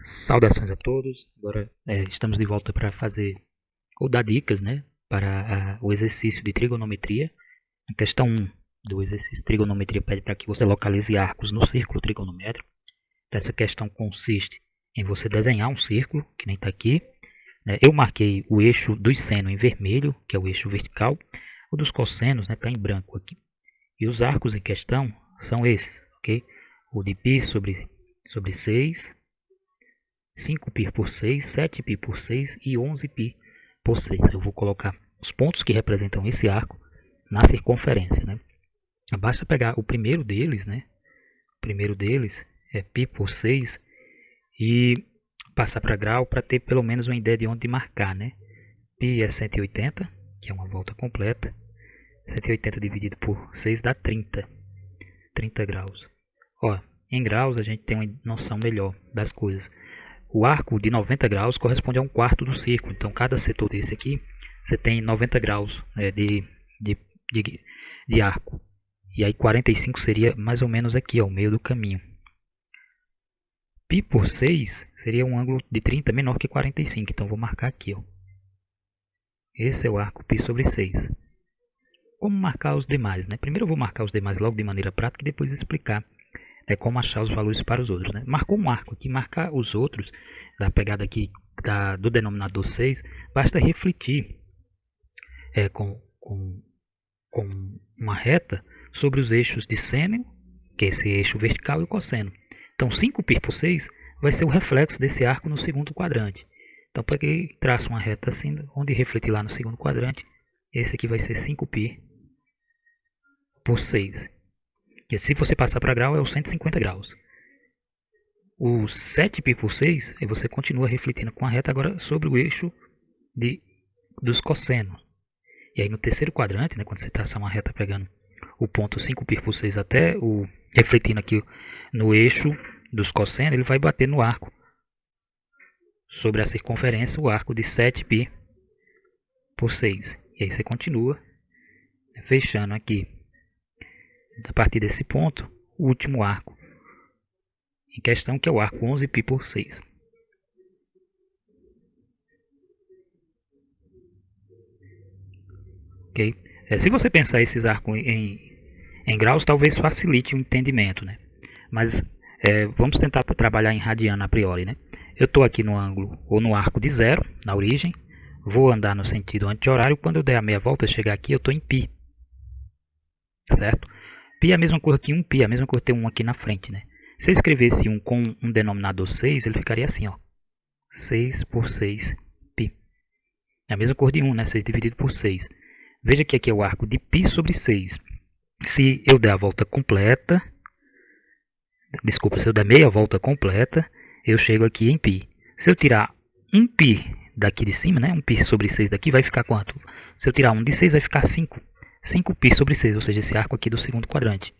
Saudações a todos. Agora estamos de volta para fazer ou dar dicas, né, para o exercício de trigonometria. A questão 1 do exercício de trigonometria pede para que você localize arcos no círculo trigonométrico. Então, essa questão consiste em você desenhar um círculo, que nem está aqui. Eu marquei o eixo dos seno em vermelho, que é o eixo vertical. O dos cossenos está em branco aqui. E os arcos em questão são esses, ok? O de π sobre 6, 5π por 6, 7π por 6 e 11π por 6. Eu vou colocar os pontos que representam esse arco na circunferência, né? Basta pegar o primeiro deles, né? O primeiro deles é π por 6 e passar para grau para ter pelo menos uma ideia de onde marcar, né? π é 180, que é uma volta completa. 180 dividido por 6 dá 30 graus. Ó, em graus a gente tem uma noção melhor das coisas. O arco de 90 graus corresponde a um quarto do círculo. Então, cada setor desse aqui, você tem 90 graus de arco. E aí 45 seria mais ou menos aqui, ó, o meio do caminho. Π por 6 seria um ângulo de 30 menor que 45. Então, vou marcar aqui. Ó. Esse é o arco π sobre 6. Como marcar os demais? Né? Primeiro eu vou marcar os demais logo de maneira prática e depois explicar como achar os valores para os outros. Né? Marcou um arco aqui, marcar os outros, da pegada aqui do denominador 6, basta refletir com uma reta sobre os eixos de seno, que é esse eixo vertical, e o cosseno. Então 5π por 6 vai ser o reflexo desse arco no segundo quadrante. Então peguei, traço uma reta assim, onde refletir lá no segundo quadrante, esse aqui vai ser 5π por 6. Que se você passar para grau é os 150 graus. O 7π por 6, aí você continua refletindo com a reta agora sobre o eixo dos cossenos. E aí no terceiro quadrante, né, quando você traçar uma reta pegando o ponto 5π por 6 até refletindo aqui no eixo dos cossenos, ele vai bater no arco. Sobre a circunferência, o arco de 7π por 6. E aí você continua fechando aqui. A partir desse ponto, o último arco em questão, que é o arco 11π por 6. Okay? Se você pensar esses arcos em graus, talvez facilite o entendimento. Né? Mas vamos tentar trabalhar em radiano a priori. Né? Eu estou aqui no ângulo ou no arco de 0, na origem. Vou andar no sentido anti-horário. Quando eu der a meia volta, chegar aqui, eu estou em π. Certo? Π é a mesma coisa que 1π, a mesma coisa que ter 1 aqui na frente, né? Se eu escrevesse 1 com um denominador 6, ele ficaria assim, ó. 6 por 6π. É a mesma cor de 1, né? 6 dividido por 6. Veja que aqui é o arco de π sobre 6. Se eu der a volta completa, se eu der meia volta completa, eu chego aqui em π. Se eu tirar 1π daqui de cima, né? 1π sobre 6 daqui, vai ficar quanto? Se eu tirar 1 de 6, vai ficar 5. 5π sobre 6, ou seja, esse arco aqui do segundo quadrante.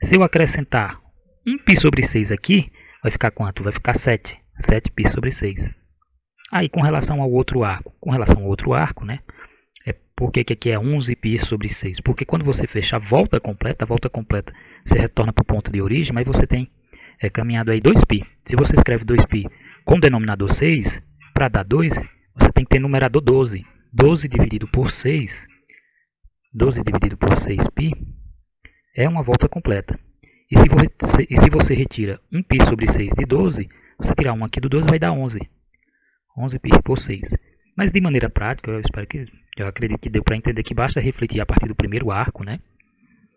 Se eu acrescentar 1π sobre 6 aqui, vai ficar quanto? Vai ficar 7. 7π sobre 6. Aí, com relação ao outro arco, né? Por que aqui é 11π sobre 6? Porque quando você fecha a volta completa, você retorna para o ponto de origem, mas você tem caminhado aí 2π. Se você escreve 2π com o denominador 6, para dar 2, você tem que ter numerador 12. 12 dividido por 6... 12 dividido por 6π é uma volta completa. E se você retira 1π sobre 6 de 12, você tirar 1 aqui do 12 vai dar 11. 11π por 6. Mas de maneira prática, eu acredito que deu para entender que basta refletir a partir do primeiro arco, né?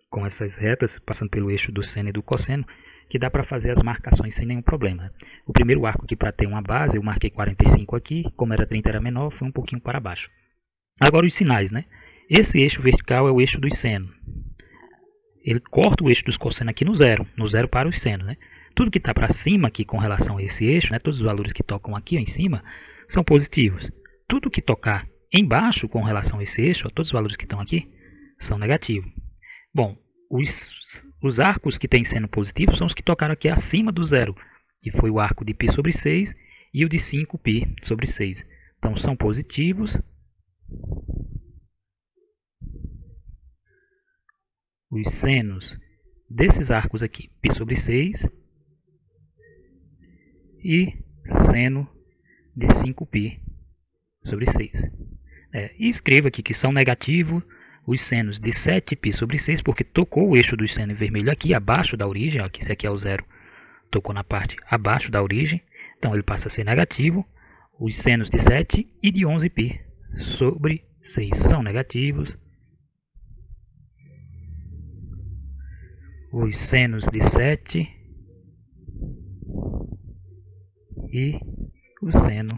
Com essas retas, passando pelo eixo do seno e do cosseno, que dá para fazer as marcações sem nenhum problema. O primeiro arco aqui, para ter uma base, eu marquei 45 aqui, como era 30 era menor, foi um pouquinho para baixo. Agora os sinais, né? Esse eixo vertical é o eixo dos senos. Ele corta o eixo dos cossenos aqui no zero para os senos. Né? Tudo que está para cima aqui com relação a esse eixo, né, todos os valores que tocam aqui ó, em cima, são positivos. Tudo que tocar embaixo com relação a esse eixo, ó, todos os valores que estão aqui, são negativos. Bom, os arcos que têm seno positivo são os que tocaram aqui acima do zero, que foi o arco de π sobre 6 e o de 5π sobre 6. Então, são positivos. Os senos desses arcos aqui, π sobre 6 e seno de 5π sobre 6. E escreva aqui que são negativos os senos de 7π sobre 6, porque tocou o eixo do seno em vermelho aqui, abaixo da origem, ó, que esse aqui é o zero, tocou na parte abaixo da origem, então ele passa a ser negativo. Os senos de 7 e de 11π sobre 6 são negativos. Os senos de 7 e o seno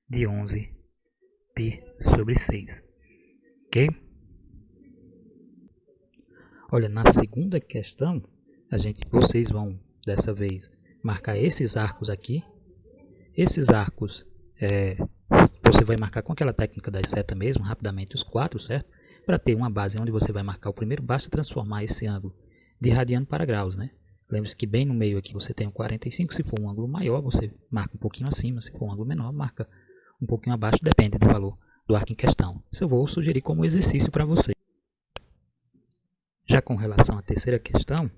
de 11π sobre 6. Ok? Olha, na segunda questão, vocês vão, dessa vez, marcar esses arcos aqui. Esses arcos, você vai marcar com aquela técnica das setas mesmo, rapidamente os 4, certo? Para ter uma base onde você vai marcar o primeiro, basta transformar esse ângulo de radiano para graus, né? Lembre-se que bem no meio aqui você tem o 45, se for um ângulo maior, você marca um pouquinho acima, se for um ângulo menor, marca um pouquinho abaixo, depende do valor do arco em questão. Isso eu vou sugerir como exercício para você. Já com relação à terceira questão,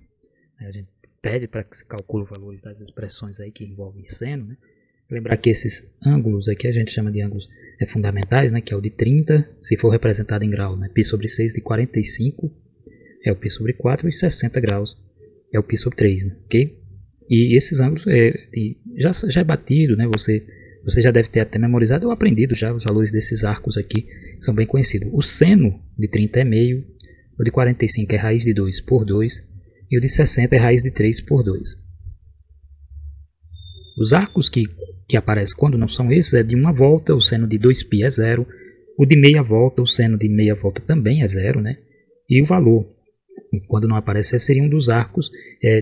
a gente pede para que se calcule os valores das expressões aí que envolvem seno, né? Lembrar que esses ângulos aqui a gente chama de ângulos fundamentais, né? Que é o de 30, se for representado em grau, né? Π sobre 6 de 45 é o π sobre 4 e 60 graus é o π sobre 3, né? Ok? E esses ângulos já é batido, né? Você já deve ter até memorizado ou aprendido já os valores desses arcos aqui, são bem conhecidos. O seno de 30 é meio, o de 45 é raiz de 2 por 2 e o de 60 é raiz de 3 por 2. Os arcos que aparecem quando não são esses é de uma volta, o seno de 2π é 0, o de meia volta, o seno de meia volta também é 0, né? E o valor, quando não aparece, seria um dos arcos,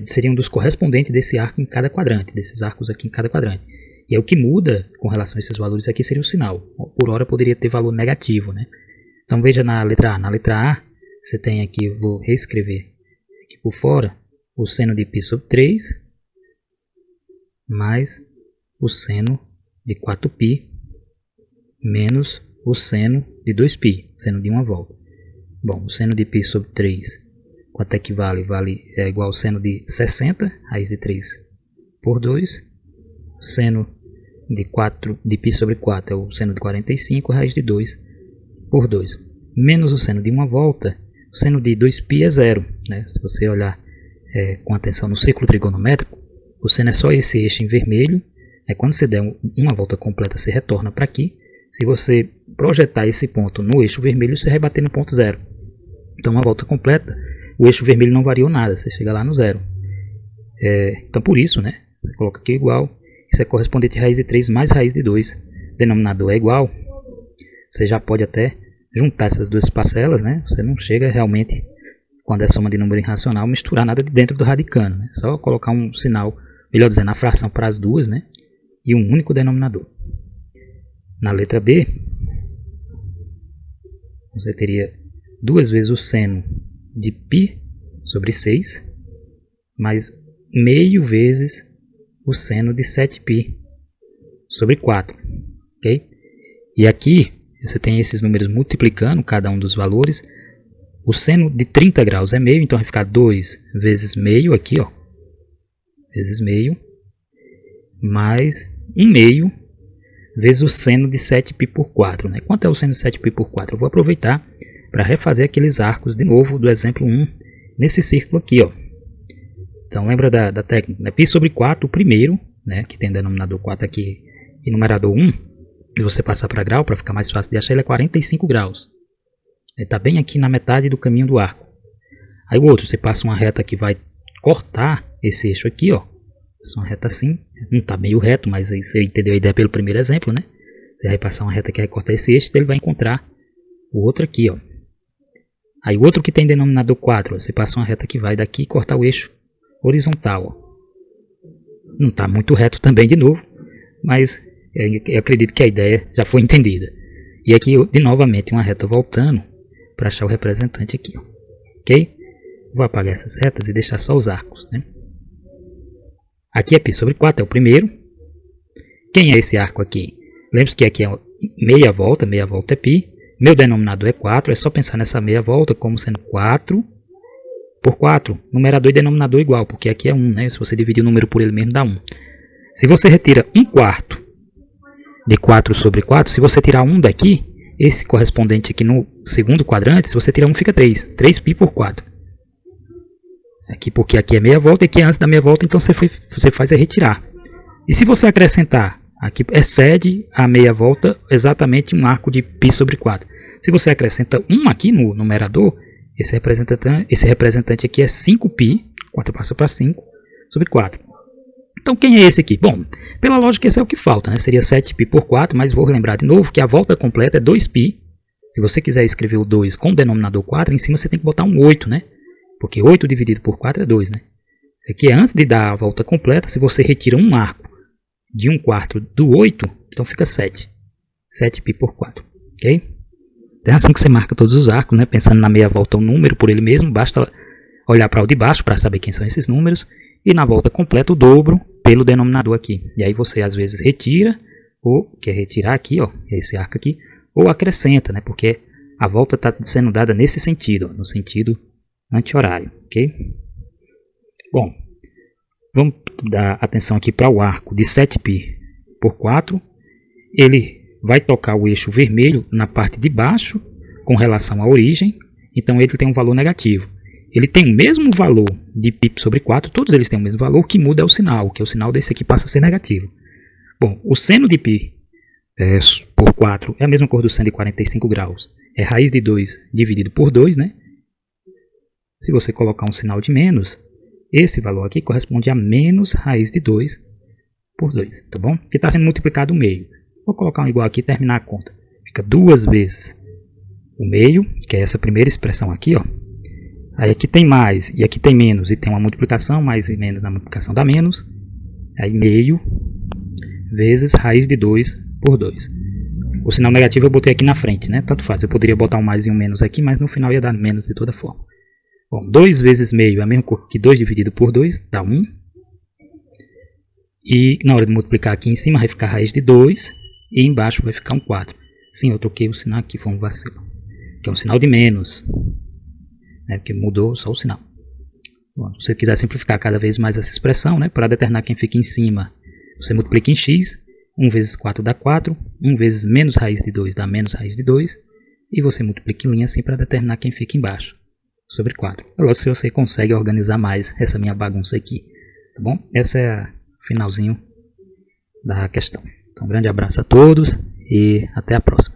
seria um dos correspondentes desse arco em cada quadrante, desses arcos aqui em cada quadrante. E o que muda com relação a esses valores aqui seria o sinal. Por hora poderia ter valor negativo, né? Então veja na letra A. Na letra A, você tem aqui, eu vou reescrever aqui por fora, o seno de π sobre 3 mais o seno de 4π menos o seno de 2π, seno de uma volta. Bom, o seno de π sobre 3, quanto é que vale? É igual ao seno de 60, raiz de 3 por 2. O seno de π sobre 4 é o seno de 45, raiz de 2 por 2. Menos o seno de uma volta, o seno de 2π é 0. Né? Se você olhar com atenção no círculo trigonométrico, o seno é só esse eixo em vermelho. Quando você der uma volta completa, você retorna para aqui. Se você projetar esse ponto no eixo vermelho, você vai bater no ponto 0. Então, uma volta completa, o eixo vermelho não variou nada, você chega lá no 0. Então, por isso, né, você coloca aqui igual. Isso é correspondente a raiz de 3 mais raiz de 2. Denominador é igual. Você já pode até juntar essas duas parcelas, né? Você não chega realmente, quando é soma de número irracional, misturar nada de dentro do radicando, né? Só colocar um sinal, melhor dizendo, a fração para as duas, né? E um único denominador. Na letra B, você teria duas vezes o seno de π sobre 6, mais meio vezes o seno de 7π sobre 4. Okay? E aqui, você tem esses números multiplicando cada um dos valores. O seno de 30 graus é meio, então vai ficar 2 vezes meio aqui, ó, vezes meio, mais 1 meio vezes o seno de 7π por 4. Né? Quanto é o seno de 7π por 4? Eu vou aproveitar para refazer aqueles arcos de novo do exemplo 1 nesse círculo aqui. Ó. Então lembra da técnica, né? Π sobre 4, o primeiro, né? Que tem denominador 4 aqui e numerador 1, e você passar para grau para ficar mais fácil de achar, ele é 45 graus. Ele está bem aqui na metade do caminho do arco. Aí o outro, você passa uma reta que vai cortar esse eixo aqui, ó. Essa é uma reta assim, não está meio reto, mas aí você entendeu a ideia pelo primeiro exemplo, né? Você vai passar uma reta que vai cortar esse eixo, então ele vai encontrar o outro aqui, ó. Aí o outro que tem denominador 4, ó, você passa uma reta que vai daqui e cortar o eixo horizontal, ó. Não está muito reto também de novo, mas eu acredito que a ideia já foi entendida. E aqui, de novamente, uma reta voltando para achar o representante aqui, ó. Ok? Vou apagar essas retas e deixar só os arcos, né? Aqui é π sobre 4, é o primeiro. Quem é esse arco aqui? Lembre-se que aqui é meia volta é π. Meu denominador é 4, é só pensar nessa meia volta como sendo 4 por 4. Numerador e denominador igual, porque aqui é 1, né? Se você dividir o número por ele mesmo, dá 1. Se você retira 1/4 de 4 sobre 4, se você tirar 1 daqui, esse correspondente aqui no segundo quadrante, se você tirar 1 fica 3. 3π por 4. Aqui, porque aqui é meia volta e aqui é antes da meia volta, então você faz é retirar. E se você acrescentar, aqui excede a meia volta exatamente um arco de π sobre 4. Se você acrescenta 1 aqui no numerador, esse representante aqui é 5π, 4 passa para 5, sobre 4. Então quem é esse aqui? Bom, pela lógica esse é o que falta, né? Seria 7π por 4, mas vou lembrar de novo que a volta completa é 2π. Se você quiser escrever o 2 com o denominador 4, em cima você tem que botar um 8, né? Porque 8 dividido por 4 é 2, né? Aqui antes de dar a volta completa, se você retira um arco de 1/4 do 8, então fica 7. 7π por 4, ok? Então é assim que você marca todos os arcos, né? Pensando na meia volta um número por ele mesmo, basta olhar para o de baixo para saber quem são esses números. E na volta completa o dobro pelo denominador aqui. E aí você às vezes retira, ou quer retirar aqui, ó, esse arco aqui, ou acrescenta, né? Porque a volta está sendo dada nesse sentido, ó, no sentido anti-horário, ok? Bom, vamos dar atenção aqui para o arco de 7π por 4. Ele vai tocar o eixo vermelho na parte de baixo com relação à origem, então ele tem um valor negativo. Ele tem o mesmo valor de π sobre 4, todos eles têm o mesmo valor, o que muda é o sinal, que o sinal desse aqui passa a ser negativo. Bom, o seno de π por 4 é a mesma cor do seno de 45 graus. É raiz de 2 dividido por 2, né? Se você colocar um sinal de menos, esse valor aqui corresponde a menos raiz de 2 por 2, tá bom? Que está sendo multiplicado o meio. Vou colocar um igual aqui e terminar a conta. Fica 2 vezes o meio, que é essa primeira expressão aqui, ó. Aí aqui tem mais e aqui tem menos e tem uma multiplicação, mais e menos na multiplicação dá menos. Aí meio vezes raiz de 2 por 2. O sinal negativo eu botei aqui na frente, né? Tanto faz, eu poderia botar um mais e um menos aqui, mas no final ia dar menos de toda forma. Bom, 2 vezes meio é a mesma coisa que 2 dividido por 2, dá 1. E na hora de multiplicar aqui em cima vai ficar raiz de 2 e embaixo vai ficar um 4. Sim, eu troquei o sinal aqui, foi um vacilo. Que é um sinal de menos. Né, porque mudou só o sinal. Bom, se você quiser simplificar cada vez mais essa expressão, né, para determinar quem fica em cima, você multiplica em x, 1 vezes 4 dá 4, 1 vezes menos raiz de 2 dá menos raiz de 2, e você multiplica em linha assim para determinar quem fica embaixo, sobre 4. Agora se você consegue organizar mais essa minha bagunça aqui, tá bom? Esse é o finalzinho da questão. Então, um grande abraço a todos e até a próxima.